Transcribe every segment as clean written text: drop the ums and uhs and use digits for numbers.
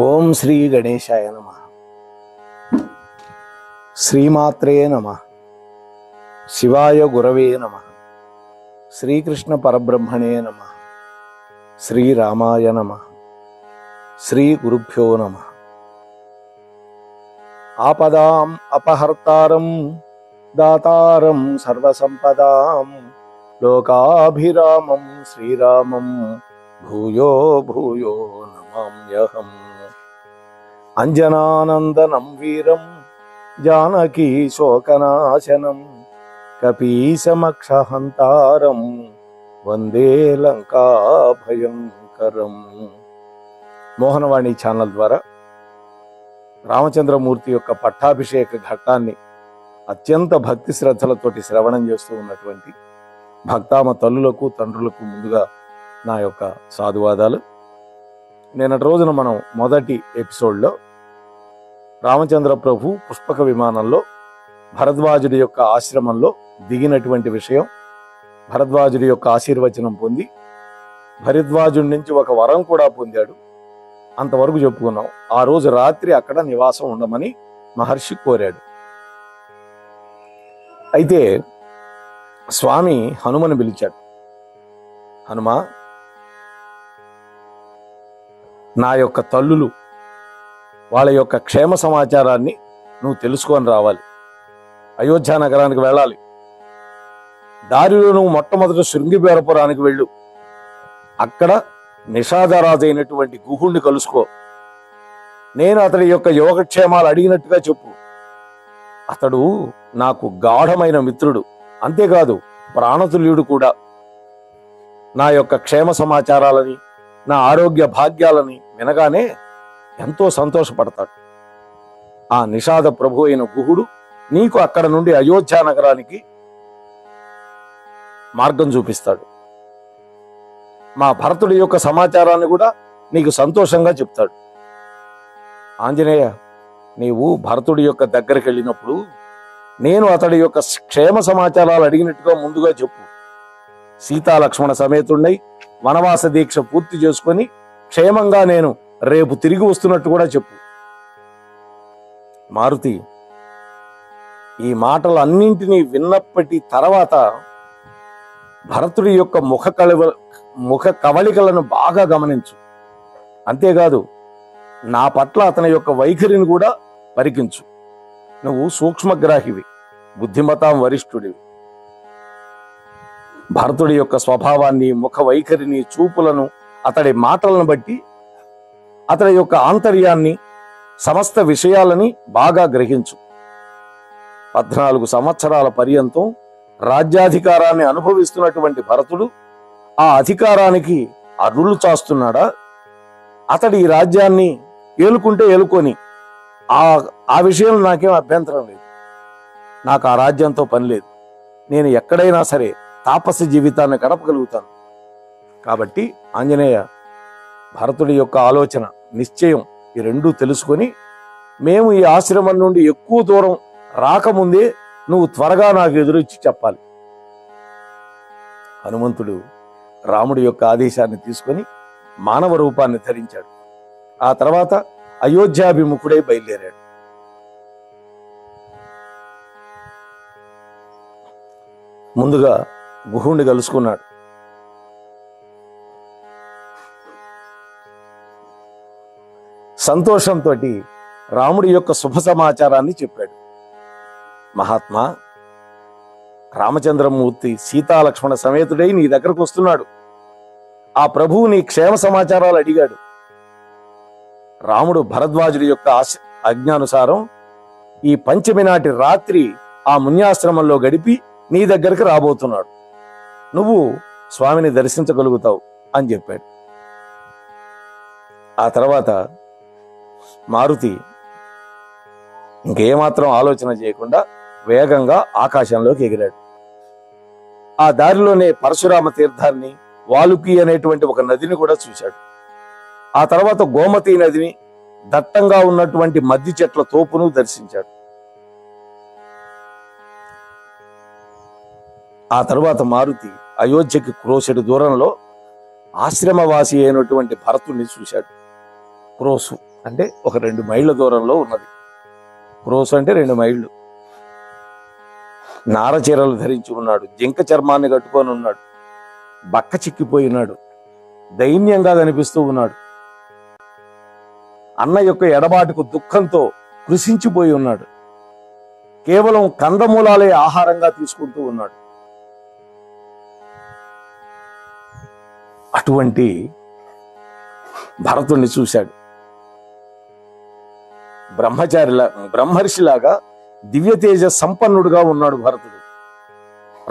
ఓం శ్రీ గణేశాయ నమః. శ్రీమాత్రే నమః. శివాయ గురవే నమః. శ్రీకృష్ణ పరబ్రహ్మణే నమః. శ్రీరామాయ నమః. శ్రీ గురుభ్యో నమః. ఆపదాం అపహర్తారం దాతారం సర్వసంపదాం లోకాభిరామం శ్రీరామం భూయో భూయో నమామ్యహం. అంజనానందనం వీరం జానకీ శోకనాశనం కపీశమక్షహంతారం వందే లంకా భయంకరం. మోహనవాణి ఛానల్ ద్వారా రామచంద్రమూర్తి యొక్క పట్టాభిషేక ఘట్టాన్ని అత్యంత భక్తి శ్రద్ధలతోటి శ్రవణం చేస్తూ ఉన్నటువంటి భక్తామ తల్లులకు తండ్రులకు ముందుగా నా యొక్క సాధువాదాలు. నిన్నటి రోజున మనం మొదటి ఎపిసోడ్లో రామచంద్ర ప్రభు పుష్పక విమానంలో భరద్వాజుడి యొక్క ఆశ్రమంలో దిగినటువంటి విషయం, భరద్వాజుడి యొక్క ఆశీర్వచనం పొంది భరద్వాజుడి నుంచి ఒక వరం కూడా పొందాడు, అంతవరకు చెప్పుకున్నాం. ఆ రోజు రాత్రి అక్కడ నివాసం ఉండమని మహర్షి కోరాడు. అయితే స్వామి హనుమని పిలిచాడు. హనుమా, నా యొక్క తల్లులు వాళ్ళ యొక్క క్షేమ సమాచారాన్ని నువ్వు తెలుసుకొని రావాలి. అయోధ్య నగరానికి వెళ్ళాలి. దారిలో నువ్వు మొట్టమొదటి శృంగిబేరపురానికి వెళ్ళు. అక్కడ నిషాదరాజు అయినటువంటి గుహుణ్ణి కలుసుకో. నేను అతడి యొక్క యోగక్షేమాలు అడిగినట్టుగా చెప్పు. అతడు నాకు గాఢమైన మిత్రుడు, అంతేకాదు ప్రాణతుల్యుడు కూడా. నా యొక్క క్షేమ సమాచారాలని, నా ఆరోగ్య భాగ్యాలని వినగానే ఎంతో సంతోషపడతాడు. ఆ నిషాద ప్రభు అయిన గుహుడు నీకు అక్కడ నుండి అయోధ్య నగరానికి మార్గం చూపిస్తాడు. మా భరతుడి యొక్క సమాచారాన్ని కూడా నీకు సంతోషంగా చెప్తాడు. ఆంజనేయ, నీవు భరతుడి యొక్క దగ్గరికి వెళ్ళినప్పుడు నేను అతడి యొక్క క్షేమ సమాచారాలు అడిగినట్టుగా ముందుగా చెప్పు. సీతాలక్ష్మణ సమేతుడినై వనవాస దీక్ష పూర్తి చేసుకొని క్షేమంగా నేను రేపు తిరిగి వస్తున్నట్టు కూడా చెప్పు. మారుతి ఈ మాటలన్నింటినీ విన్నప్పటి తర్వాత భరతుడి యొక్క ముఖ కవళికలను బాగా గమనించు. అంతేకాదు నా పట్ల అతని యొక్క వైఖరిని కూడా పరికించు. నువ్వు సూక్ష్మగ్రాహివి, బుద్ధిమతాం వరిష్ఠుడివి. భరతుడి యొక్క స్వభావాన్ని, ముఖ వైఖరిని, చూపులను, అతడి మాటలను బట్టి అతడి యొక్క ఆంతర్యాన్ని, సమస్త విషయాలని బాగా గ్రహించు. 14 సంవత్సరాల పర్యంతం రాజ్యాధికారాన్ని అనుభవిస్తున్నటువంటి భరతుడు ఆ అధికారానికి అరుళ్ళు చాస్తున్నాడా? అతడి ఈ రాజ్యాన్ని ఏలుకుంటే ఏలుకొని ఆ విషయంలో నాకేం అభ్యంతరం లేదు. నాకు ఆ రాజ్యంతో పని లేదు. నేను ఎక్కడైనా సరే తాపస జీవితాన్ని గడపగలుగుతాను. కాబట్టి ఆంజనేయ, భరతుడి యొక్క ఆలోచన, నిశ్చయం ఈ రెండూ తెలుసుకొని మేము ఈ ఆశ్రమం నుండి ఎక్కువ దూరం రాకముందే నువ్వు త్వరగా నాకు ఎదురొచ్చి చెప్పాలి. హనుమంతుడు రాముడి యొక్క ఆదేశాన్ని తీసుకొని మానవ రూపాన్ని ధరించాడు. ఆ తర్వాత అయోధ్యాభిముఖుడై బయలుదేరాడు. ముందుగా గుహుణ్ణి కలుసుకున్నాడు. సంతోషంతో రాముడి యొక్క శుభ సమాచారాన్ని చెప్పాడు. మహాత్మా, రామచంద్రమూర్తి సీతాలక్ష్మణ సమేతుడై నీ దగ్గరకు వస్తున్నాడు. ఆ ప్రభువు నీ క్షేమ సమాచారాలు అడిగాడు. రాముడు భరద్వాజుడి యొక్క ఆజ్ఞానుసారం ఈ పంచమి నాటి రాత్రి ఆ మున్యాశ్రమంలో గడిపి నీ దగ్గరికి రాబోతున్నాడు. నువ్వు స్వామిని దర్శించగలుగుతావు అని చెప్పాడు. ఆ తర్వాత మారుతి ఇంకేమాత్రం ఆలోచన చేయకుండా వేగంగా ఆకాశంలోకి ఎగిరాడు. ఆ దారిలోనే పరశురామ తీర్థాన్ని, వాలుకి అనేటువంటి ఒక నదిని కూడా చూశాడు. ఆ తర్వాత గోమతి నదిని, దట్టంగా ఉన్నటువంటి మద్ది చెట్ల తోపును దర్శించాడు. ఆ తర్వాత మారుతి అయోధ్యకి క్రోసెడు దూరంలో ఆశ్రమవాసి అయినటువంటి భరతుడిని చూశాడు. క్రోసు అంటే ఒక 2 మైళ్ళ దూరంలో ఉన్నది. క్రోస్ అంటే 2 మైళ్ళు. నార చీరలు ధరించి ఉన్నాడు, జింక చర్మాన్ని కట్టుకొని ఉన్నాడు, బక్క చిక్కిపోయి ఉన్నాడు, దైన్యంగా కనిపిస్తూ ఉన్నాడు. అన్న యొక్క ఎడబాటుకు దుఃఖంతో కృషించిపోయి ఉన్నాడు. కేవలం కందమూలాలే ఆహారంగా తీసుకుంటూ ఉన్నాడు. అటువంటి భరతుణ్ణి చూశాడు. బ్రహ్మర్షిలాగా దివ్యతేజ సంపన్నుడుగా ఉన్నాడు భరతుడు.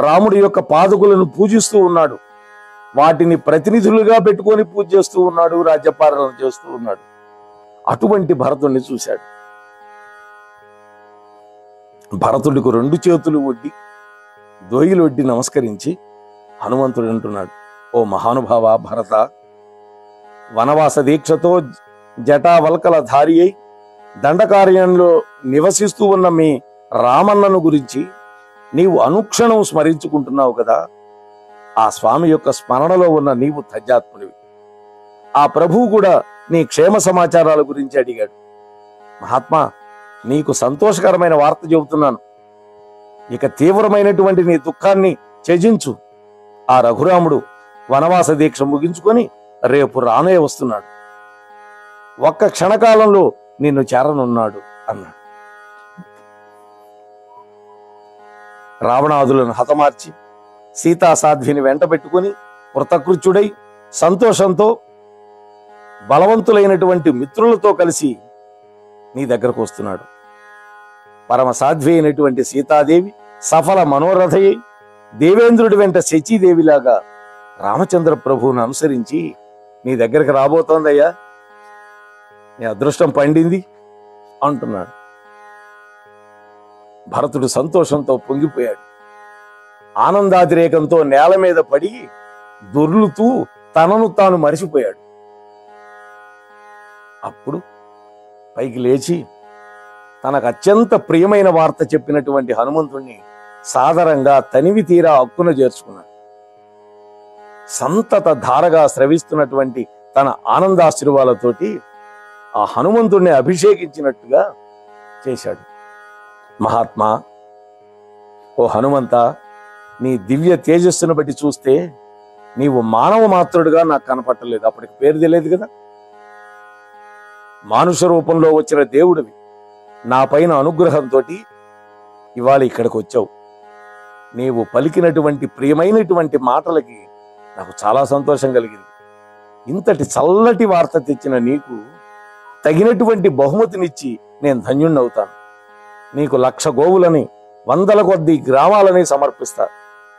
రాముడి యొక్క పాదుకులను పూజిస్తూ ఉన్నాడు. వాటిని ప్రతినిధులుగా పెట్టుకొని పూజ చేస్తూ ఉన్నాడు, రాజ్యపాలన చేస్తూ ఉన్నాడు. అటువంటి భరతుణ్ణి చూశాడు. భరతుడికి 2 చేతులు ఒడ్డి, దోయిలు ఒడ్డి నమస్కరించి హనుమంతుడు అంటున్నాడు, ఓ మహానుభావ భరత, వనవాస దీక్షతో జటావల్కల ధారి అయి దండకార్యంలో నివసిస్తూ ఉన్న మీ రామన్నను గురించి నీవు అనుక్షణం స్మరించుకుంటున్నావు కదా. ఆ స్వామి యొక్క స్మరణలో ఉన్న నీవు తజ్జాత్ముడివి. ఆ ప్రభువు కూడా నీ క్షేమ సమాచారాల గురించి అడిగాడు. మహాత్మా, నీకు సంతోషకరమైన వార్త చెబుతున్నాను. ఇక తీవ్రమైనటువంటి నీ దుఃఖాన్ని త్యజించు. ఆ రఘురాముడు వనవాస దీక్ష ముగించుకొని రేపు రానే వస్తున్నాడు. ఒక్క క్షణకాలంలో నిన్ను చేరనున్నాడు అన్నాడు. రావణాదులను హతమార్చి సీతాసాధ్విని వెంట పెట్టుకుని కృతకృత్యుడై సంతోషంతో బలవంతులైనటువంటి మిత్రులతో కలిసి నీ దగ్గరకు వస్తున్నాడు. పరమ సాధ్వి అయినటువంటి సీతాదేవి సఫల మనోరథయ్యి దేవేంద్రుడి వెంట శచీదేవిలాగా రామచంద్ర ప్రభువును అనుసరించి నీ దగ్గరకు రాబోతోందయ్యా, నీ అదృష్టం పండింది అంటున్నాడు. భరతుడు సంతోషంతో పొంగిపోయాడు. ఆనందాతిరేకంతో నేల మీద పడి దొర్లుతూ తనను తాను మరిచిపోయాడు. అప్పుడు పైకి లేచి తనకు అత్యంత ప్రియమైన వార్త చెప్పినటువంటి హనుమంతుణ్ణి సాదరంగా తనివి తీరా హక్కున చేర్చుకున్నాడు. సంతత ధారగా స్రవిస్తున్నటువంటి తన ఆనందాశ్రువాలతోటి ఆ హనుమంతుణ్ణి అభిషేకించినట్టుగా చేశాడు. మహాత్మా, ఓ హనుమంత, నీ దివ్య తేజస్సును బట్టి చూస్తే నీవు మానవ మాత్రుడుగా నాకు కనపట్టలేదు. అప్పటికి పేరు తెలియదు కదా. మానుష రూపంలో వచ్చిన దేవుడివి. నా పైన అనుగ్రహంతో ఇవాళ ఇక్కడికి వచ్చావు. నీవు పలికినటువంటి ప్రియమైనటువంటి మాటలకి నాకు చాలా సంతోషం కలిగింది. ఇంతటి చల్లటి వార్త తెచ్చిన నీకు తగినటువంటి బహుమతినిచ్చి నేను ధన్యుణ్ణవుతాను. నీకు 1,00,000 గోవులని 100 కొద్దీ గ్రామాలని సమర్పిస్తా.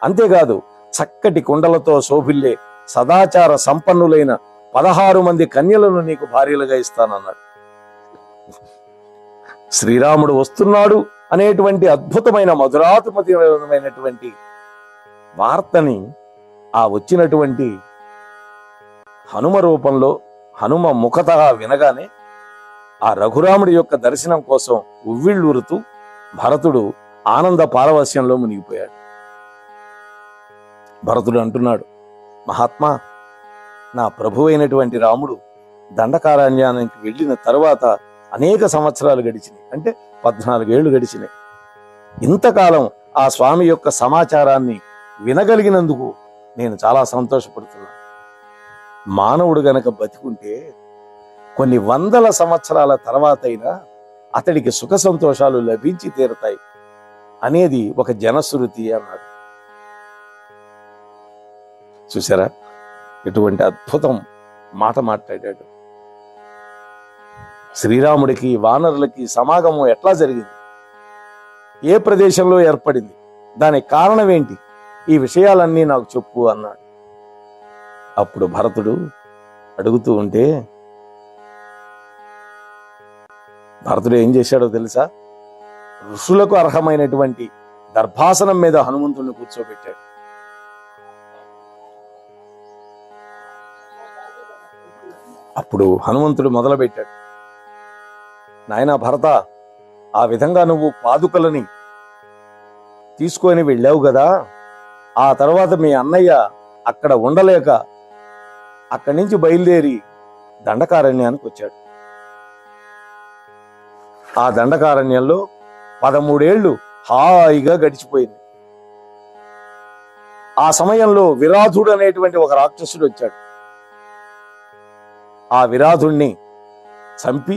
అంతేకాదు, చక్కటి కుండలతో శోభిల్లే సదాచార సంపన్నులైన 16 మంది కన్యలను నీకు భార్యలుగా ఇస్తానన్నాడు. శ్రీరాముడు వస్తున్నాడు అనేటువంటి అద్భుతమైన మధురాత్మకమైనటువంటి వార్తని ఆ వచ్చినటువంటి హనుమ రూపంలో హనుమ ముఖత వినగానే ఆ రఘురాముడి యొక్క దర్శనం కోసం ఉవ్విళ్ళూరుతూ భరతుడు ఆనంద పారవస్యంలో మునిగిపోయాడు. భరతుడు అంటున్నాడు, మహాత్మా, నా ప్రభు అయినటువంటి రాముడు దండకారణ్యానికి వెళ్ళిన తరువాత అనేక సంవత్సరాలు గడిచినాయి. అంటే 14 ఏళ్లు గడిచినాయి. ఇంతకాలం ఆ స్వామి యొక్క సమాచారాన్ని వినగలిగినందుకు నేను చాలా సంతోషపడుతున్నాను. మానవుడు గనక బతికుంటే కొన్ని 100 సంవత్సరాల తర్వాత అయినా అతడికి సుఖ సంతోషాలు లభించి తీరతాయి అనేది ఒక జనశ్రుతి అన్నాడు. చూసారా, ఇటువంటి అద్భుతం మాట మాట్లాడాడు. శ్రీరాముడికి వానరులకి సమాగమం ఎట్లా జరిగింది, ఏ ప్రదేశంలో ఏర్పడింది, దానికి కారణం ఏంటి, ఈ విషయాలన్నీ నాకు చెప్పు అన్నాడు. అప్పుడు భరతుడు అడుగుతూ ఉంటే భరతుడు ఏం చేశాడో తెలుసా? ఋషులకు అర్హమైనటువంటి దర్భాసనం మీద హనుమంతుడిని కూర్చోబెట్టాడు. అప్పుడు హనుమంతుడు మొదలుపెట్టాడు, నాయనా భరత, ఆ విధంగా నువ్వు పాదుకలని తీసుకొని వెళ్ళావు కదా, ఆ తర్వాత మీ అన్నయ్య అక్కడ ఉండలేక అక్కడి నుంచి బయలుదేరి దండకారణ్యానికి వచ్చాడు. ఆ దండకారణ్యంలో 13 ఏళ్లు హాయిగా గడిచిపోయింది. ఆ సమయంలో విరాధుడు అనేటువంటి ఒక రాక్షసుడు వచ్చాడు. ఆ విరాధుణ్ణి చంపి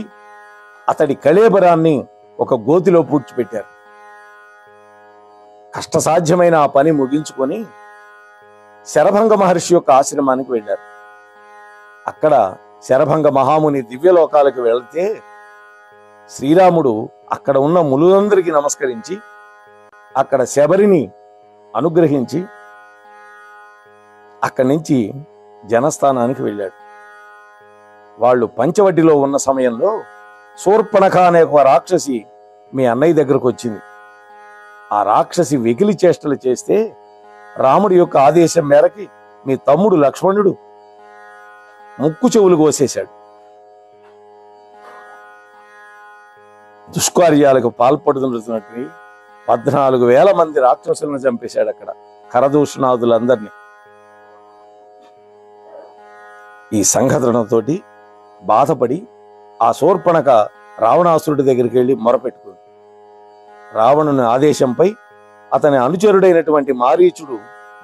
అతడి కళేబరాన్ని ఒక గోతిలో పూడ్చిపెట్టారు. కష్టసాధ్యమైన ఆ పని ముగించుకొని శరభంగ మహర్షి యొక్క ఆశ్రమానికి వెళ్ళారు. అక్కడ శరభంగ మహాముని దివ్యలోకాలకు వెళితే శ్రీరాముడు అక్కడ ఉన్న మునులందరికీ నమస్కరించి అక్కడ శబరిని అనుగ్రహించి అక్కడి నుంచి జనస్థానానికి వెళ్ళాడు. వాళ్ళు పంచవటిలో ఉన్న సమయంలో శూర్పణఖ అనే ఒక రాక్షసి మీ అన్నయ్య దగ్గరకు వచ్చింది. ఆ రాక్షసి వెకిలి చేష్టలు చేస్తే రాముడి యొక్క ఆదేశం మేరకి మీ తమ్ముడు లక్ష్మణుడు ముక్కు చెవులు కోసేశాడు. దుష్కార్యాలకు పాల్పడుతున్నటువంటి 14,000 మంది రాక్షసులను చంపేశాడు అక్కడ, కరదూషణాదులందరినీ. ఈ సంఘటనతో బాధపడి ఆ శూర్పణఖ రావణాసురుడి దగ్గరికి వెళ్ళి మొరపెట్టుకుంది. రావణుని ఆదేశంపై అతని అనుచరుడైనటువంటి మారీచుడు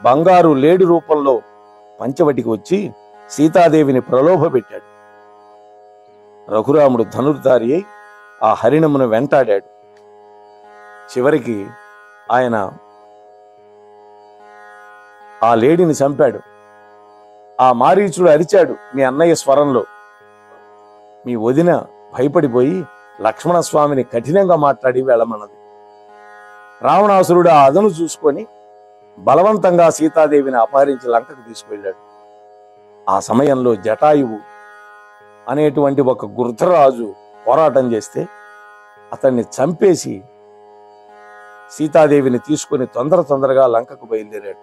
బంగారు లేడి రూపంలో పంచవటికి వచ్చి సీతాదేవిని ప్రలోభపెట్టాడు. రఘురాముడు ధనుర్ధారి అయి ఆ హరిణమును వెంటాడాడు. చివరికి ఆయన ఆ లేడిని చంపాడు. ఆ మారీచుడు అరిచాడు మీ అన్నయ్య స్వరంలో. మీ వదిన భయపడిపోయి లక్ష్మణస్వామిని కఠినంగా మాట్లాడి వెళ్ళమన్నది. రావణాసురుడు ఆ అదను చూసుకొని బలవంతంగా సీతాదేవిని అపహరించి లంకకు తీసుకువెళ్ళాడు. ఆ సమయంలో జటాయువు అనేటువంటి ఒక గృధ్రరాజు పోరాటం చేస్తే అతన్ని చంపేసి సీతాదేవిని తీసుకుని తొందరగా లంకకు బయలుదేరాడు.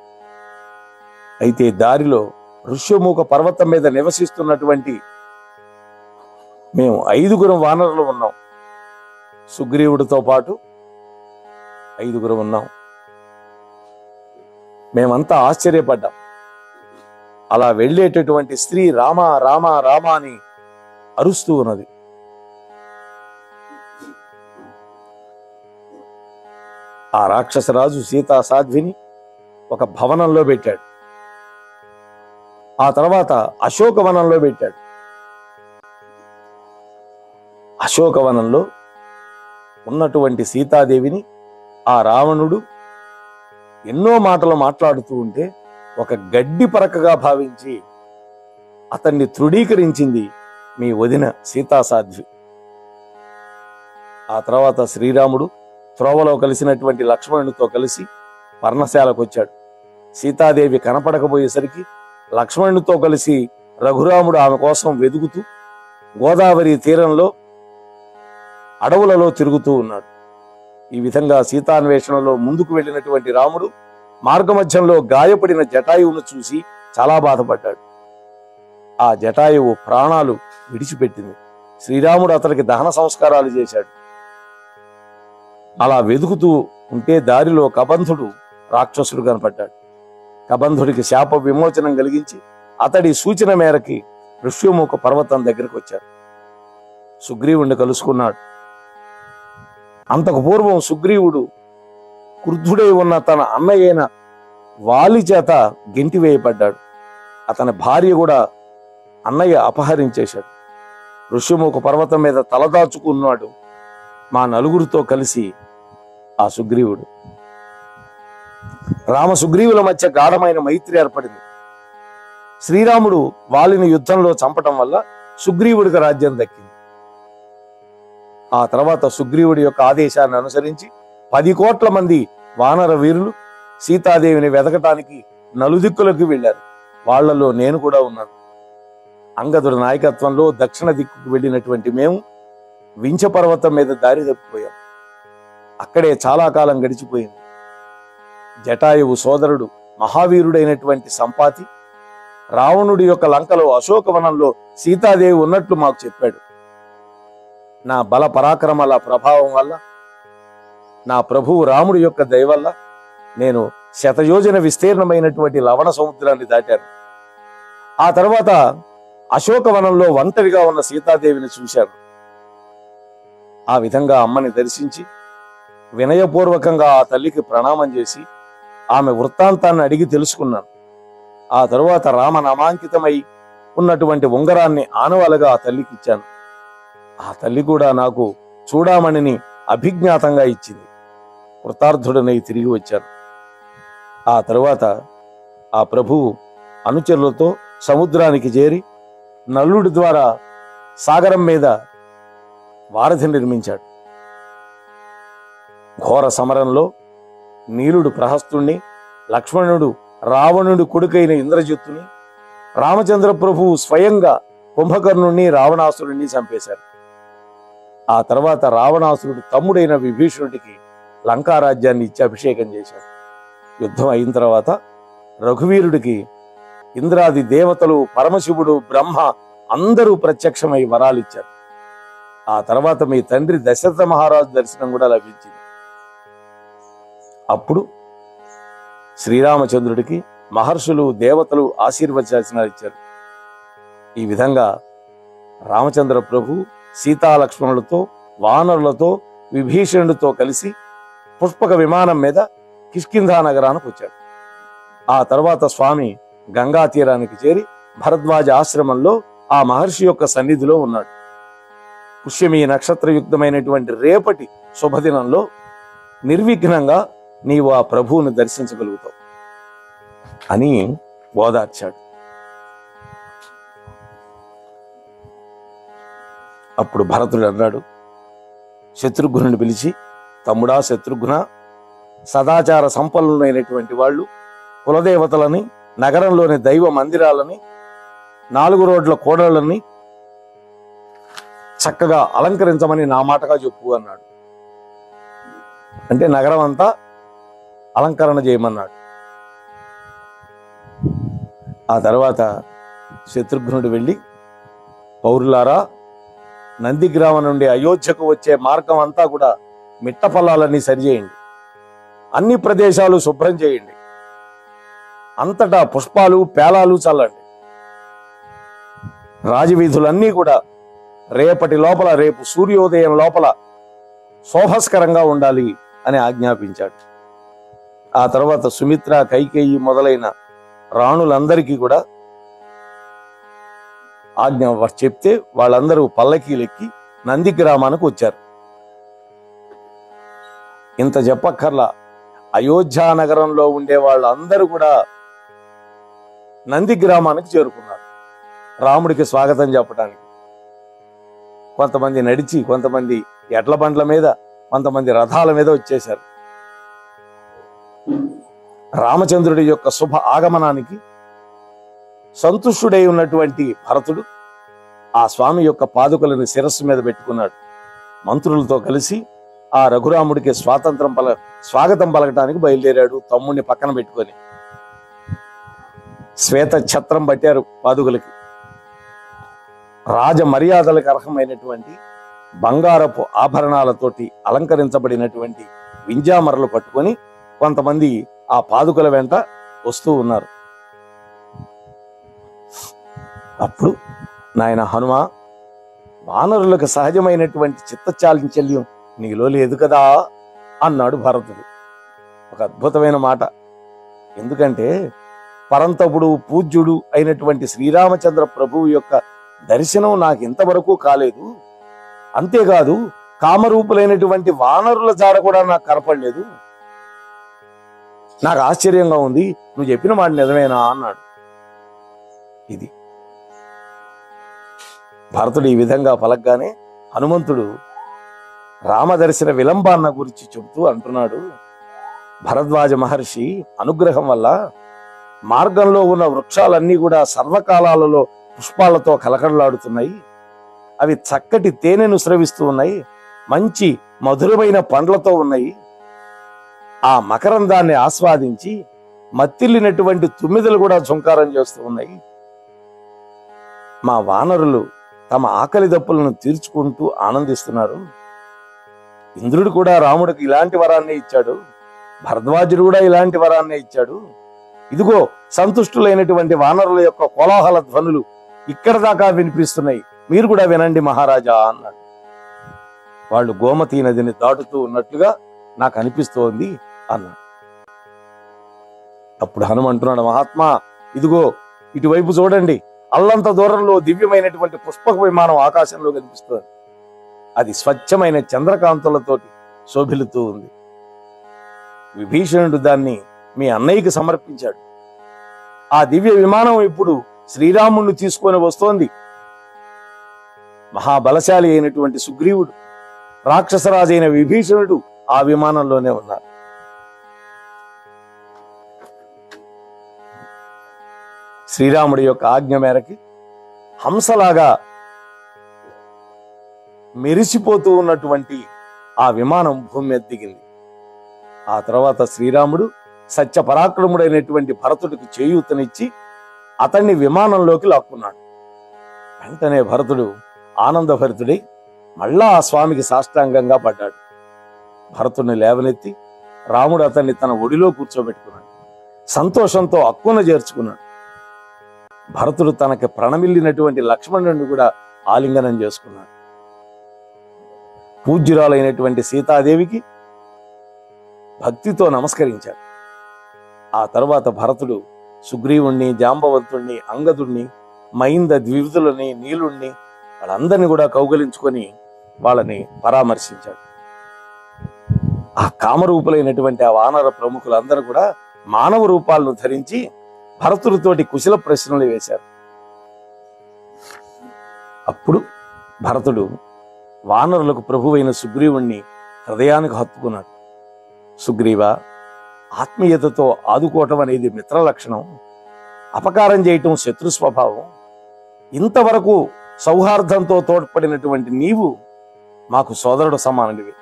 అయితే దారిలో ఋష్యమూక పర్వతం మీద నివసిస్తున్నటువంటి మేము 5 వానరులు ఉన్నాం. సుగ్రీవుడితో పాటు 5 ఉన్నాం. మేమంతా ఆశ్చర్యపడ్డాం. అలా వెళ్ళేటటువంటి స్త్రీ రామ రామ రామ అని అరుస్తూ ఉన్నది. ఆ రాక్షసరాజు సీతా సాధ్విని ఒక భవనంలో పెట్టాడు. ఆ తర్వాత అశోకవనంలో పెట్టాడు. అశోకవనంలో ఉన్నటువంటి సీతాదేవిని ఆ రావణుడు ఎన్నో మాటలు మాట్లాడుతూ ఉంటే ఒక గడ్డి పరకగా భావించి అతన్ని తృణీకరించింది మీ వదిన సీతాసాధ్వి. ఆ తర్వాత శ్రీరాముడు త్రోవలో కలిసినటువంటి లక్ష్మణునితో కలిసి పర్ణశాలకు వచ్చాడు. సీతాదేవి కనపడకపోయేసరికి లక్ష్మణునితో కలిసి రఘురాముడు ఆమె కోసం వెతుకుతూ గోదావరి తీరంలో అడవులలో తిరుగుతూ ఉన్నాడు. ఈ విధంగా సీతాన్వేషణలో ముందుకు వెళ్ళినటువంటి రాముడు మార్గమధ్యంలో గాయపడిన జటాయువును చూసి చాలా బాధపడ్డాడు. ఆ జటాయువు ప్రాణాలు విడిచిపెట్టింది. శ్రీరాముడు అతనికి దహన సంస్కారాలు చేశాడు. అలా వెతుకుతూ ఉంటే దారిలో కబంధుడు రాక్షసుడు కనపడ్డాడు. కబంధుడికి శాప విమోచనం కలిగించి అతడి సూచన మేరకి ఋష్యమూక పర్వతం దగ్గరకు వచ్చాడు. సుగ్రీవుణ్ణి కలుసుకున్నాడు. అంతకు పూర్వం సుగ్రీవుడు క్రుద్ధుడై ఉన్న తన అన్నయ్యైన వాలి చేత గెంటివేయబడ్డాడు. అతని భార్య కూడా అన్నయ్య అపహరించేశాడు. ఋష్యమూక పర్వతం మీద తలదాచుకున్నాడు మా నలుగురితో కలిసి ఆ సుగ్రీవుడు. రామ సుగ్రీవుల మధ్య గాఢమైన మైత్రి ఏర్పడింది. శ్రీరాముడు వాలిని యుద్ధంలో చంపటం వల్ల సుగ్రీవుడికి రాజ్యం దక్కింది. ఆ తర్వాత సుగ్రీవుడి యొక్క ఆదేశాన్ని అనుసరించి 10 కోట్ల మంది వానర వీరులు సీతాదేవిని వెతకటానికి నలుదిక్కులకు వెళ్ళారు. వాళ్లలో నేను కూడా ఉన్నాను. అంగదుడి నాయకత్వంలో దక్షిణ దిక్కుకు వెళ్ళినటువంటి మేము వింఛ పర్వతం మీద దారి తప్పిపోయాం. అక్కడే చాలా కాలం గడిచిపోయింది. జటాయువు సోదరుడు మహావీరుడైనటువంటి సంపాతి రావణుడి యొక్క లంకలో అశోకవనంలో సీతాదేవి ఉన్నట్లు మాకు చెప్పాడు. నా బల పరాక్రమాల ప్రభావం వల్ల, నా ప్రభువు రాముడి యొక్క దయ వల్ల నేను శతయోజన విస్తీర్ణమైనటువంటి లవణ సముద్రాన్ని దాటాను. ఆ తర్వాత అశోకవనంలో ఒంటరిగా ఉన్న సీతాదేవిని చూశాను. ఆ విధంగా అమ్మని దర్శించి వినయపూర్వకంగా ఆ తల్లికి ప్రణామం చేసి ఆమె వృత్తాంతాన్ని అడిగి తెలుసుకున్నాను. ఆ తరువాత రామనామాంకితమై ఉన్నటువంటి ఉంగరాన్ని ఆనవాలుగా ఆ తల్లికి ఇచ్చాను. ఆ తల్లి కూడా నాకు చూడామణిని అభిజ్ఞాతంగా ఇచ్చింది. కృతార్థుడనై తిరిగి వచ్చాను. ఆ తరువాత ఆ ప్రభువు అనుచరులతో సముద్రానికి చేరి నల్లుడి ద్వారా సాగరం మీద వారధి నిర్మించాడు. ఘోర సమరంలో నీలుడు ప్రహస్తుణ్ణి, లక్ష్మణుడు రావణుడి కొడుకైన ఇంద్రజిత్తుని, రామచంద్ర ప్రభువు స్వయంగా కుంభకర్ణుణ్ణి రావణాసురుణ్ణి చంపేశారు. ఆ తర్వాత రావణాసురుడు తమ్ముడైన విభీషణుడికి లంకారాజ్యాన్ని ఇచ్చి అభిషేకం చేశాడు. యుద్ధం అయిన తర్వాత రఘువీరుడికి ఇంద్రాది దేవతలు, పరమశివుడు, బ్రహ్మ అందరూ ప్రత్యక్షమై వరాలు ఇచ్చారు. ఆ తర్వాత మీ తండ్రి దశరథ మహారాజు దర్శనం కూడా లభించింది. అప్పుడు శ్రీరామచంద్రుడికి మహర్షులు, దేవతలు ఆశీర్వచనాలు ఇచ్చారు. ఈ విధంగా రామచంద్ర ప్రభు సీతాలక్ష్మణులతో, వానరులతో, విభీషణుడితో కలిసి పుష్పక విమానం మీద కిష్కింధా నగరానికి వచ్చాడు. ఆ తర్వాత స్వామి గంగా తీరానికి చేరి భరద్వాజ ఆశ్రమంలో ఆ మహర్షి యొక్క సన్నిధిలో ఉన్నాడు. పుష్యమి నక్షత్రయుక్తమైనటువంటి రేపటి శుభదినంలో నిర్విఘ్నంగా నీవు ఆ ప్రభువుని దర్శించగలుగుతావు అని ఓదార్చాడు. అప్పుడు భరతుడు అన్నాడు, శత్రుఘ్నుని పిలిచి, తమ్ముడా శత్రుఘ్న, సదాచార సంపన్నులైనటువంటి వాళ్ళు కులదేవతలని, నగరంలోని దైవ మందిరాలని, 4 రోడ్ల కోడళ్ళని చక్కగా అలంకరించమని నా మాటగా చెప్పు అన్నాడు. అంటే నగరం అంతా అలంకరణ చేయమన్నాడు. ఆ తర్వాత శత్రుఘ్నుడు వెళ్ళి, పౌరులారా, నందిగ్రామం నుండి అయోధ్యకు వచ్చే మార్గం అంతా కూడా మిట్ట పల్లాలన్నీ సరిచేయండి, అన్ని ప్రదేశాలు శుభ్రం చేయండి, అంతటా పుష్పాలు పేలాలు చల్లండి, రాజవీధులన్నీ కూడా రేపటి లోపల, రేపు సూర్యోదయం లోపల శోభస్కరంగా ఉండాలి అని ఆజ్ఞాపించాడు. ఆ తర్వాత సుమిత్ర, కైకేయి మొదలైన రాణులందరికీ కూడా ఆజ్ఞ చెప్తే వాళ్ళందరూ పల్లకీలెక్కి నందిగ్రామానికి వచ్చారు. ఇంత చెప్పక్కర్లా, అయోధ్య నగరంలో ఉండే వాళ్ళందరూ కూడా నందిగ్రామానికి చేరుకున్నారు రాముడికి స్వాగతం చెప్పడానికి. కొంతమంది నడిచి, కొంతమంది ఎడ్ల బండ్ల మీద, కొంతమంది రథాల మీద వచ్చేశారు. రామచంద్రుడి యొక్క శుభ ఆగమనానికి సంతుష్టుడై ఉన్నటువంటి భరతుడు ఆ స్వామి యొక్క పాదుకలను శిరస్సు మీద పెట్టుకున్నాడు. మంత్రులతో కలిసి ఆ రఘురాముడికి స్వాగతం పలకటానికి బయలుదేరాడు, తమ్ముడిని పక్కన పెట్టుకొని. శ్వేత ఛత్రం పట్టారు పాదుకలకి. రాజ మర్యాదలకు అర్హమైనటువంటి బంగారపు ఆభరణాలతోటి అలంకరించబడినటువంటి వింజామరలు పట్టుకొని కొంతమంది ఆ పాదుకల వెంట వస్తూ ఉన్నారు. అప్పుడు నాయన హనుమ, వానరులకు సహజమైనటువంటి చిత్తచాలించల్యం నీలో లేదు కదా అన్నాడు భరతుడు. ఒక అద్భుతమైన మాట. ఎందుకంటే పరంతపుడు, పూజ్యుడు అయినటువంటి శ్రీరామచంద్ర ప్రభువు యొక్క దర్శనం నాకు ఇంతవరకు కాలేదు. అంతేకాదు, కామరూపులైనటువంటి వానరుల జాడ కూడా నాకు కనపడలేదు. నాకు ఆశ్చర్యంగా ఉంది, నువ్వు చెప్పిన మాట నిజమేనా అన్నాడు. ఇది భరతుడు ఈ విధంగా పలకగానే హనుమంతుడు రామదర్శన విలంబాన్న గురించి చెబుతూ అంటున్నాడు, భరద్వాజ మహర్షి అనుగ్రహం వల్ల మార్గంలో ఉన్న వృక్షాలన్నీ కూడా సర్వకాలాలలో పుష్పాలతో కలకడలాడుతున్నాయి. అవి చక్కటి తేనెను స్రవిస్తూ ఉన్నాయి, మంచి మధురమైన పండ్లతో ఉన్నాయి. ఆ మకరందాన్ని ఆస్వాదించి మత్తిల్లినటువంటి తుమ్మిదలు కూడా ఝుంకారం చేస్తూ ఉన్నాయి. మా వానరులు తమ ఆకలి దప్పులను తీర్చుకుంటూ ఆనందిస్తున్నారు. ఇంద్రుడు కూడా రాముడికి ఇలాంటి వరాన్నే ఇచ్చాడు, భరద్వాజుడు కూడా ఇలాంటి వరాన్నే ఇచ్చాడు. ఇదిగో సంతుష్టులైనటువంటి వానరుల యొక్క కోలాహల ధ్వనులు ఇక్కడ దాకా వినిపిస్తున్నాయి, మీరు కూడా వినండి మహారాజా అన్నాడు. వాళ్ళు గోమతీ నదిని దాటుతూ ఉన్నట్లుగా నాకు అనిపిస్తోంది అన్నాడు. అప్పుడు హనుమంటున్నాడు, మహాత్మా ఇదిగో ఇటువైపు చూడండి, అల్లంత దూరంలో దివ్యమైనటువంటి పుష్పక విమానం ఆకాశంలో కనిపిస్తుంది. అది స్వచ్ఛమైన చంద్రకాంతులతోటి శోభిల్లుతూ ఉంది. విభీషణుడు దాన్ని మీ అన్నయ్యకి సమర్పించాడు. ఆ దివ్య విమానం ఇప్పుడు శ్రీరాముణ్ణి తీసుకొని వస్తోంది. మహాబలశాలి అయినటువంటి సుగ్రీవుడు, రాక్షసరాజు అయిన విభీషణుడు ఆ విమానంలోనే ఉన్నారు. శ్రీరాముడి యొక్క ఆజ్ఞ మేరకి హంసలాగా మెరిసిపోతూ ఉన్నటువంటి ఆ విమానం భూమి మీద దిగింది. ఆ తర్వాత శ్రీరాముడు సత్య పరాక్రముడైనటువంటి భరతుడికి చేయూతనిచ్చి అతన్ని విమానంలోకి లాక్కున్నాడు. వెంటనే భరతుడు ఆనందభరితుడై మళ్ళా ఆ స్వామికి సాష్టాంగంగా పడ్డాడు. భరతుడిని లేవనెత్తి రాముడు అతన్ని తన ఒడిలో కూర్చోబెట్టుకున్నాడు. సంతోషంతో అక్కున చేర్చుకున్నాడు. భరతుడు తనకి ప్రణమిల్లినటువంటి లక్ష్మణుడిని కూడా ఆలింగనం చేసుకున్నాడు. పూజ్యురాలైనటువంటి సీతాదేవికి భక్తితో నమస్కరించాడు. ఆ తర్వాత భరతుడు సుగ్రీవుణ్ణి, జాంబవంతుణ్ణి, అంగదుణ్ణి, మైంద ద్వివిధులని, నీలుణ్ణి వాళ్ళందరినీ కూడా కౌగలించుకొని వాళ్ళని పరామర్శించాడు. ఆ కామరూపులైనటువంటి ఆ వానర ప్రముఖులందరూ కూడా మానవ రూపాలను ధరించి భరతుడితోటి కుశల ప్రశ్నలు వేశారు. అప్పుడు భరతుడు వానరులకు ప్రభువైన సుగ్రీవుణ్ణి హృదయానికి హత్తుకున్నాడు. సుగ్రీవ, ఆత్మీయతతో ఆదుకోవటం అనేది మిత్ర లక్షణం, అపకారం చేయటం శత్రు స్వభావం. ఇంతవరకు సౌహార్దంతో తోడ్పడినటువంటి నీవు మాకు సోదరుడు సమానుడివి.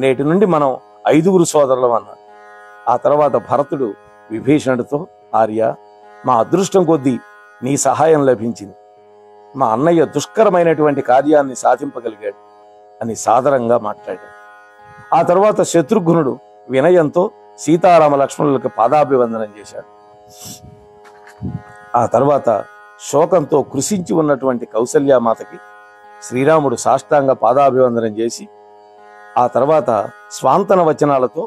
నేటి నుండి మనం 5 సోదరులం అన్నాడు. ఆ తర్వాత భరతుడు విభీషణుడితో, ఆర్య, మా అదృష్టం కొద్దీ నీ సహాయం లభించింది. మా అన్నయ్య దుష్కరమైనటువంటి కార్యాన్ని సాధింపగలిగాడు అని సాదరంగా మాట్లాడాడు. ఆ తర్వాత శత్రుఘ్నుడు వినయంతో సీతారామ లక్ష్మణులకు పాదాభివందనం చేశాడు. ఆ తర్వాత శోకంతో కృషించి ఉన్నటువంటి కౌసల్యామాతకి శ్రీరాముడు సాష్టాంగ పాదాభివందనం చేసి ఆ తర్వాత స్వాంతన వచనాలతో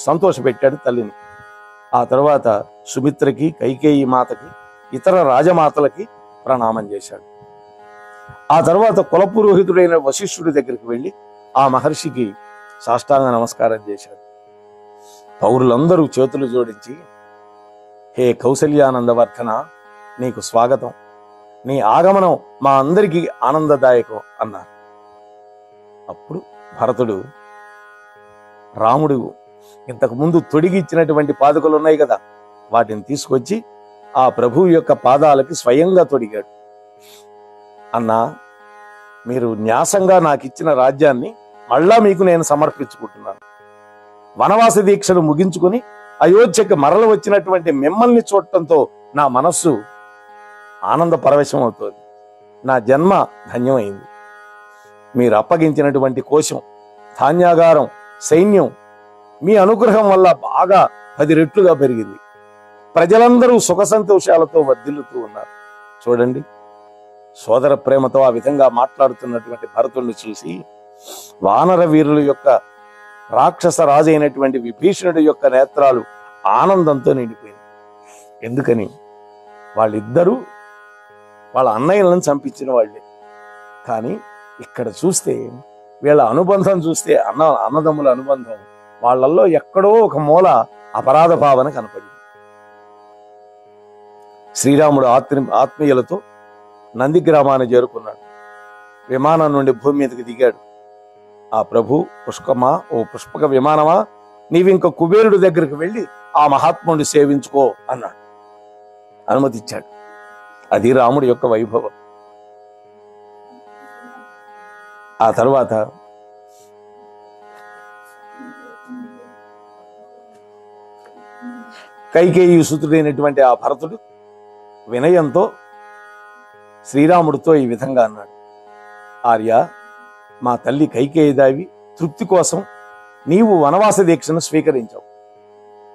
సంతోషపెట్టాడు తల్లిని. ఆ తర్వాత సుమిత్రకి, కైకేయి మాతకి, ఇతర రాజమాతలకి ప్రణామం చేశాడు. ఆ తర్వాత కులపురోహితుడైన వశిష్ఠుడి దగ్గరికి వెళ్ళి ఆ మహర్షికి సాష్టాంగ నమస్కారం చేశాడు. పౌరులందరూ చేతులు జోడించి, హే కౌసల్యానందవర్ధన, నీకు స్వాగతం, నీ ఆగమనం మా అందరికీ ఆనందదాయకం అన్నారు. అప్పుడు భరతుడు, రాముడు ఇంతకు ముందు తొడిగిచ్చినటువంటి పాదుకలు ఉన్నాయి కదా, వాటిని తీసుకొచ్చి ఆ ప్రభువు యొక్క పాదాలకి స్వయంగా తొడిగాడు. అన్నా, మీరు న్యాసంగా నాకు ఇచ్చిన రాజ్యాన్ని మళ్ళా మీకు నేను సమర్పించుకుంటున్నాను. వనవాస దీక్షను ముగించుకుని అయోధ్యకు మరల వచ్చినటువంటి మిమ్మల్ని చూడటంతో నా మనస్సు ఆనంద పరవశం అవుతోంది. నా జన్మ ధన్యమైంది. మీరు అప్పగించినటువంటి కోశం, ధాన్యాగారం, సైన్యం మీ అనుగ్రహం వల్ల బాగా 10 రెట్లుగా పెరిగింది. ప్రజలందరూ సుఖ సంతోషాలతో వర్ధిల్లుతూ ఉన్నారు. చూడండి, సోదర ప్రేమతో ఆ విధంగా మాట్లాడుతున్నటువంటి భరతుడిని చూసి వానర వీరుల యొక్క రాక్షస రాజు అయినటువంటి విభీషణుడి యొక్క నేత్రాలు ఆనందంతో నిండిపోయింది. ఎందుకని? వాళ్ళిద్దరూ వాళ్ళ అన్నయ్యలను చంపించిన వాళ్ళే. కానీ ఇక్కడ చూస్తే వీళ్ళ అనుబంధం చూస్తే అన్నదమ్ముల అనుబంధం, వాళ్ళల్లో ఎక్కడో ఒక మూల అపరాధ భావన కనపడింది. శ్రీరాముడు ఆత్మీయులతో నంది గ్రామాన్ని చేరుకున్నాడు. విమానం నుండి భూమి మీదకి దిగాడు. ఆ ప్రభు, పుష్పమా, ఓ పుష్పక విమానమా, నీవింక కుబేరుడి దగ్గరికి వెళ్ళి ఆ మహాత్ముడిని సేవించుకో అన్నాడు. అనుమతిచ్చాడు. అది రాముడి యొక్క వైభవం. ఆ తర్వాత కైకేయి సుతుడైనటువంటి ఆ భరతుడు వినయంతో శ్రీరాముడితో ఈ విధంగా అన్నాడు, ఆర్య, మా తల్లి కైకేయిదావి తృప్తి కోసం నీవు వనవాస దీక్షను స్వీకరించావు.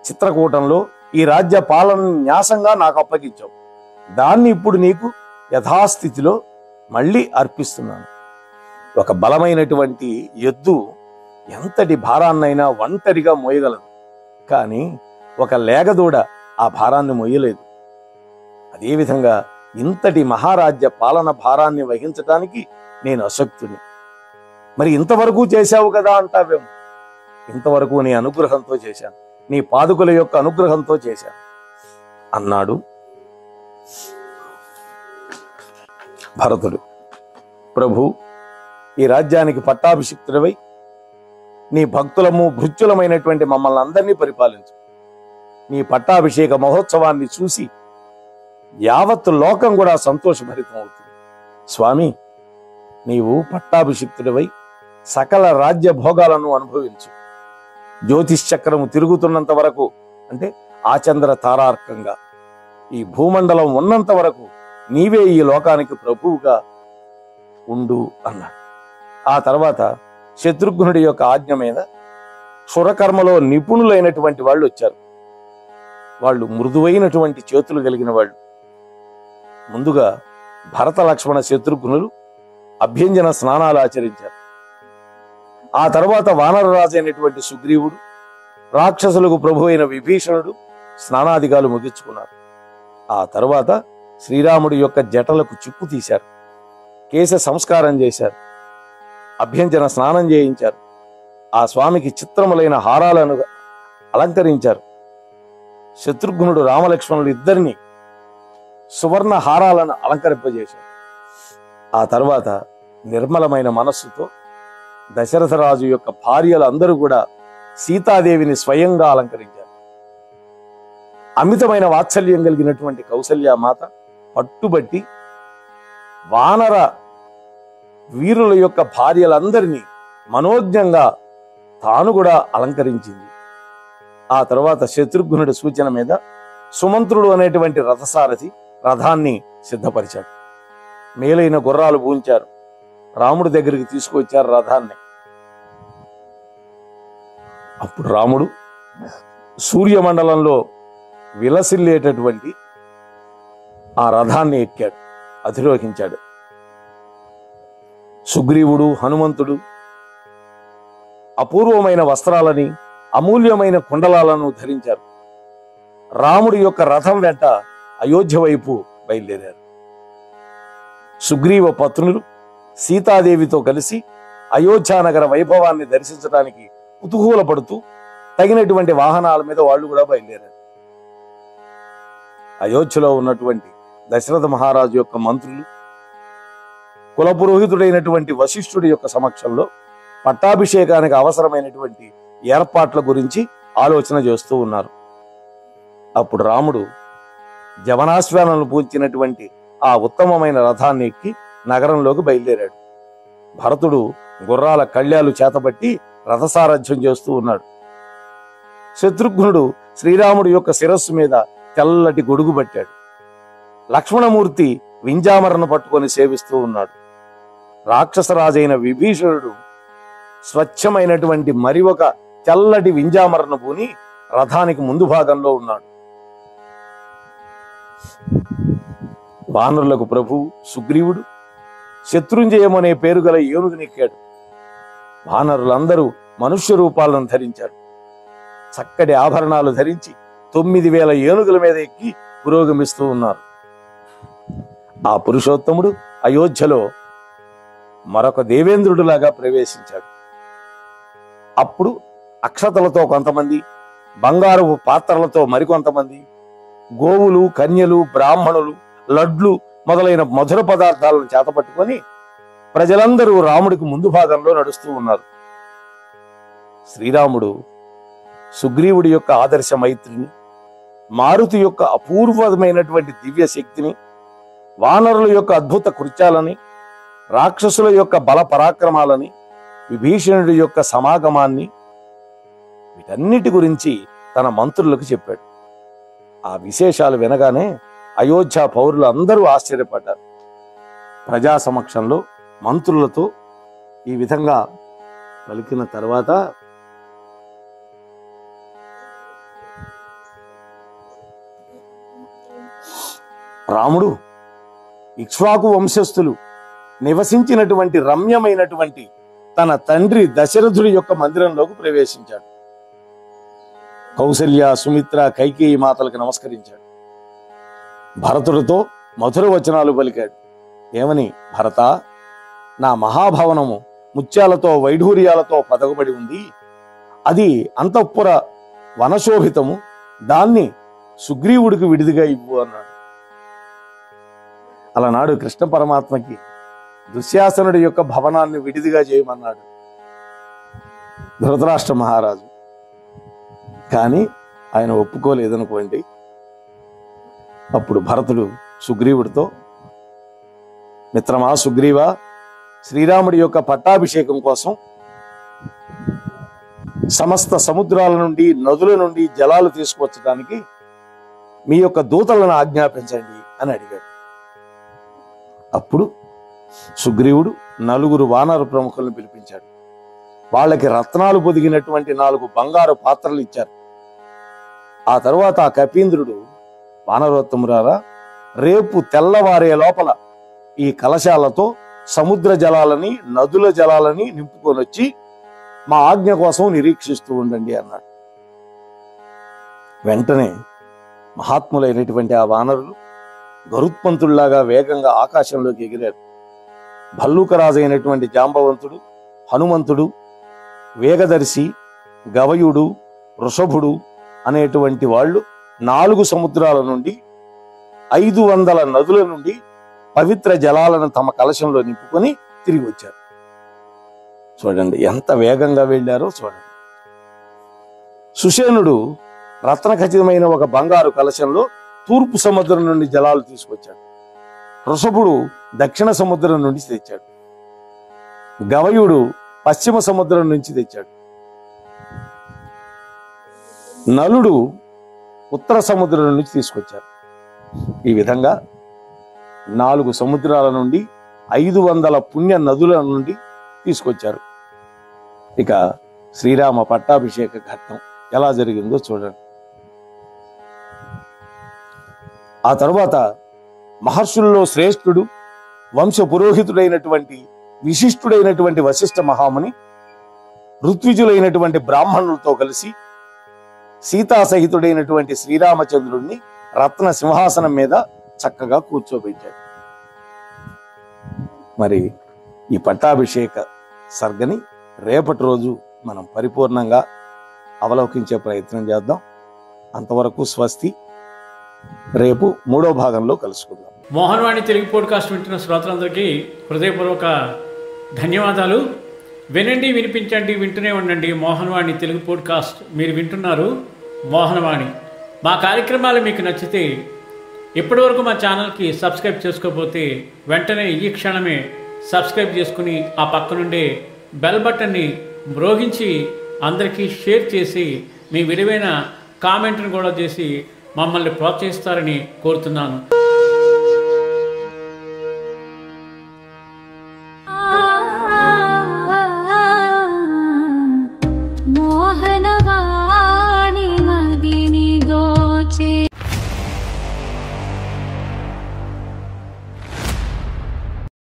చిత్రకూటంలో ఈ రాజ్య పాలన న్యాసంగా నాకు అప్పగించావు. దాన్ని ఇప్పుడు నీకు యథాస్థితిలో మళ్ళీ అర్పిస్తున్నాను. ఒక బలమైనటువంటి ఎద్దు ఎంతటి భారాన్నైనా ఒంటరిగా మోయగలదు, కానీ ఒక లేగదూడ ఆ భారాన్ని మోయలేదు. అదేవిధంగా ఇంతటి మహారాజ్య పాలన భారాన్ని వహించటానికి నేను అశక్తుని. మరి ఇంతవరకు చేశావు కదా అంటావేమో. ఇంతవరకు నీ అనుగ్రహంతో చేశాను, నీ పాదుకుల యొక్క అనుగ్రహంతో చేశాను అన్నాడు భరతుడు. ప్రభు, ఈ రాజ్యానికి పట్టాభిషిక్తుడివై నీ భక్తులము భృత్యులమైనటువంటి మమ్మల్ని అందరినీ పరిపాలించు. నీ పట్టాభిషేక మహోత్సవాన్ని చూసి యావత్ లోకం కూడా సంతోషభరితం అవుతుంది. స్వామి, నీవు పట్టాభిషిక్తుడివై సకల రాజ్య భోగాలను అనుభవించు. జ్యోతిశ్చక్రము తిరుగుతున్నంత వరకు, అంటే ఆచంద్ర తారార్కంగా ఈ భూమండలం ఉన్నంత వరకు నీవే ఈ లోకానికి ప్రభువుగా ఉండు అన్నాడు. ఆ తర్వాత శత్రుఘ్నుడి యొక్క ఆజ్ఞ మీద క్షురకర్మలో నిపుణులైనటువంటి వాళ్ళు వచ్చారు. వాళ్ళు మృదువైనటువంటి చేతులు కలిగిన వాళ్ళు. ముందుగా భరత లక్ష్మణ శత్రుఘ్నులు అభ్యంజన స్నానాలు ఆచరించారు. ఆ తర్వాత వానరరాజు అయినటువంటి సుగ్రీవుడు, రాక్షసులకు ప్రభు అయిన విభీషణుడు స్నానాదిగాలు ముగించుకున్నారు. ఆ తర్వాత శ్రీరాముడి యొక్క జటలకు చిక్కు తీశారు, కేశ సంస్కారం చేశారు, అభ్యంజన స్నానం చేయించారు. ఆ స్వామికి చిత్రములైన హారాలను అలంకరించారు. శత్రుఘ్నుడు రామలక్ష్మణులు ఇద్దరిని సువర్ణ హారాలను అలంకరింపజేశారు. ఆ తర్వాత నిర్మలమైన మనస్సుతో దశరథరాజు యొక్క భార్యలందరూ కూడా సీతాదేవిని స్వయంగా అలంకరించారు. అమితమైన వాత్సల్యం కలిగినటువంటి కౌసల్యామాత పట్టుబట్టి వానర వీరుల యొక్క భార్యలందరినీ మనోజ్ఞంగా తాను కూడా అలంకరించింది. ఆ తర్వాత శత్రుఘ్నుడి సూచన మీద సుమంత్రుడు అనేటువంటి రథసారథి రథాన్ని సిద్ధపరిచాడు. మేలైన గుర్రాలు పూంచారు. రాముడి దగ్గరికి తీసుకొచ్చారు రథాన్ని. అప్పుడు రాముడు సూర్యమండలంలో విలసిల్లేటటువంటి ఆ రథాన్ని ఎక్కాడు, అధిరోహించాడు. సుగ్రీవుడు, హనుమంతుడు అపూర్వమైన వస్త్రాలని, అమూల్యమైన కుండలాలను ధరించారు. రాముడి యొక్క రథం వెంట అయోధ్య వైపు బయలుదేరారు. సుగ్రీవ పత్నులు సీతాదేవితో కలిసి అయోధ్యానగర వైభవాన్ని దర్శించడానికి కుతూహలపడుతూ తగినటువంటి వాహనాల మీద వాళ్ళు కూడా బయలుదేరారు. అయోధ్యలో ఉన్నటువంటి దశరథ మహారాజు యొక్క మంత్రులు, కులపురోహితుడైనటువంటి వశిష్ఠుడి యొక్క సమక్షంలో పట్టాభిషేకానికి అవసరమైనటువంటి ఏర్పాట్ల గురించి ఆలోచన చేస్తూ ఉన్నారు. అప్పుడు రాముడు జవనాశ్వాలను పూల్చినటువంటి ఆ ఉత్తమమైన రథాన్ని ఎక్కి నగరంలోకి బయలుదేరాడు. భరతుడు గుర్రాల కళ్యాలు చేతబట్టి రథసారథ్యం చేస్తూ ఉన్నాడు. శత్రుఘ్నుడు శ్రీరాముడి యొక్క శిరస్సు మీద తెల్లటి గొడుగు పట్టాడు. లక్ష్మణమూర్తి వింజామరను పట్టుకొని సేవిస్తూ ఉన్నాడు. రాక్షసరాజైన విభీషణుడు స్వచ్ఛమైనటువంటి మరి ఒక తెల్లటి వింజామరను పూని రథానికి ముందు భాగంలో ఉన్నాడు. వానరులకు ప్రభు సుగ్రీవుడు శత్రుంజయమనే పేరు గల ఏనుగునెక్కాడు. వానరులందరూ మనుష్య రూపాలను ధరించారు. చక్కటి ఆభరణాలు ధరించి 9,000 ఏనుగుల మీద ఎక్కి పురోగమిస్తూ ఉన్నారు. ఆ పురుషోత్తముడు అయోధ్యలో మరొక దేవేంద్రుడిలాగా ప్రవేశించాడు. అప్పుడు అక్షతలతో కొంతమంది, బంగారు పాత్రలతో మరికొంతమంది, గోవులు, కన్యలు, బ్రాహ్మణులు, లడ్లు మొదలైన మధుర పదార్థాలను చేతపట్టుకొని ప్రజలందరూ రాముడికి ముందు భాగంలో నడుస్తూ ఉన్నారు. శ్రీరాముడు సుగ్రీవుడి యొక్క ఆదర్శ మైత్రిని, మారుతి యొక్క అపూర్వమైనటువంటి దివ్య శక్తిని, వానరుల యొక్క అద్భుత కృత్యాలని, రాక్షసుల యొక్క బల పరాక్రమాలని, విభీషణుడి యొక్క సమాగమాన్ని, వీటన్నిటి గురించి తన మంత్రులకు చెప్పాడు. ఆ విశేషాలు వినగానే అయోధ్య పౌరులు అందరూ ఆశ్చర్యపడ్డారు. ప్రజా సమక్షంలో మంత్రులతో ఈ విధంగా పలికిన తర్వాత రాముడు ఇక్ష్వాకు వంశస్థులు నివసించినటువంటి రమ్యమైనటువంటి తన తండ్రి దశరథుడి యొక్క మందిరంలోకి ప్రవేశించాడు. కౌసల్య, సుమిత్ర, కైకేయి మాతలకు నమస్కరించాడు. భరతుడితో మధుర వచనాలు పలికాడు. ఏమని? భరత, నా మహాభవనము ముత్యాలతో వైఢూర్యాలతో పదగబడి ఉంది. అది అంతఃపుర వనశోభితము. దాన్ని సుగ్రీవుడికి విడిదిగా ఇవ్వు అన్నాడు. అలనాడు కృష్ణ పరమాత్మకి దుశ్శాసనుడి యొక్క భవనాన్ని విడిదిగా చేయమన్నాడు ధృతరాష్ట్ర మహారాజు. కానీ ఆయన ఒప్పుకోలేదనుకోండి. అప్పుడు భరతుడు సుగ్రీవుడితో, మిత్రమా సుగ్రీవా, శ్రీరాముడి యొక్క పట్టాభిషేకం కోసం సమస్త సముద్రాల నుండి, నదుల నుండి జలాలు తీసుకువచ్చడానికి మీ యొక్క దూతలను ఆజ్ఞాపించండి అని అడిగాడు. అప్పుడు సుగ్రీవుడు 4 వానర ప్రముఖులను పిలిపించాడు. వాళ్ళకి రత్నాలు పొదిగినటువంటి 4 బంగారు పాత్రలు ఇచ్చారు. ఆ తరువాత ఆ కపీంద్రుడు, వానరోత్తమురారా, రేపు తెల్లవారే లోపల ఈ కలశాలతో సముద్ర జలాలని, నదుల జలాలని నింపుకొని వచ్చి మా ఆజ్ఞ కోసం నిరీక్షిస్తూ ఉండండి అన్నాడు. వెంటనే మహాత్ములైనటువంటి ఆ వానరులు గరుత్మంతుల్లాగా వేగంగా ఆకాశంలోకి ఎగిరారు. భల్లూకరాజు అయినటువంటి జాంబవంతుడు, హనుమంతుడు, వేగదర్శి, గవయుడు, వృషభుడు అనేటువంటి వాళ్ళు 4 సముద్రాల నుండి, 500 నదుల నుండి పవిత్ర జలాలను తమ కలశంలో నింపుకొని తిరిగి వచ్చారు. చూడండి ఎంత వేగంగా వెళ్ళారో చూడండి. సుషేనుడు రత్న ఖచ్చితమైన ఒక బంగారు కలశంలో తూర్పు సముద్రం నుండి జలాలు తీసుకొచ్చాడు. వృషభుడు దక్షిణ సముద్రం నుంచి తెచ్చాడు. గవయుడు పశ్చిమ సముద్రం నుంచి తెచ్చాడు. నలుడు ఉత్తర సముద్రం నుంచి తీసుకొచ్చారు. ఈ విధంగా 4 సముద్రాల నుండి, 500 పుణ్య నదుల నుండి తీసుకొచ్చారు. ఇక శ్రీరామ పట్టాభిషేక ఘట్టం ఎలా జరిగిందో చూడండి. ఆ తరువాత మహర్షుల్లో శ్రేష్ఠుడు, వంశ పురోహితుడైనటువంటి విశిష్టుడైనటువంటి వశిష్ఠ మహాముని ఋత్విజులైనటువంటి బ్రాహ్మణులతో కలిసి సీతాసహితుడైనటువంటి శ్రీరామచంద్రుడిని రత్న సింహాసనం మీద చక్కగా కూర్చోబెట్టాడు. మరి ఈ పట్టాభిషేక సర్గని రేపటి రోజు మనం పరిపూర్ణంగా అవలోకించే ప్రయత్నం చేద్దాం. అంతవరకు స్వస్తి. రేపు 3వ భాగంలో కలుసుకుందాం. మోహన్వాణి తెలుగు పోడ్కాస్ట్ వింటున్న శ్రోతలందరికీ హృదయపూర్వక ధన్యవాదాలు. వినండి, వినిపించండి, వింటూనే ఉండండి మోహన్వాణి తెలుగు పోడ్కాస్ట్. మీరు వింటున్నారు మోహన్వాణి. మా కార్యక్రమాలు మీకు నచ్చితే ఇప్పటివరకు మా ఛానల్కి సబ్స్క్రైబ్ చేసుకోకపోతే వెంటనే ఈ క్షణమే సబ్స్క్రైబ్ చేసుకుని ఆ పక్కనుండే బెల్ బటన్ని మ్రోగించి అందరికీ షేర్ చేసి మీ విలువైన కామెంట్ను కూడా చేసి మమ్మల్ని ప్రోత్సహిస్తారని కోరుతున్నాను.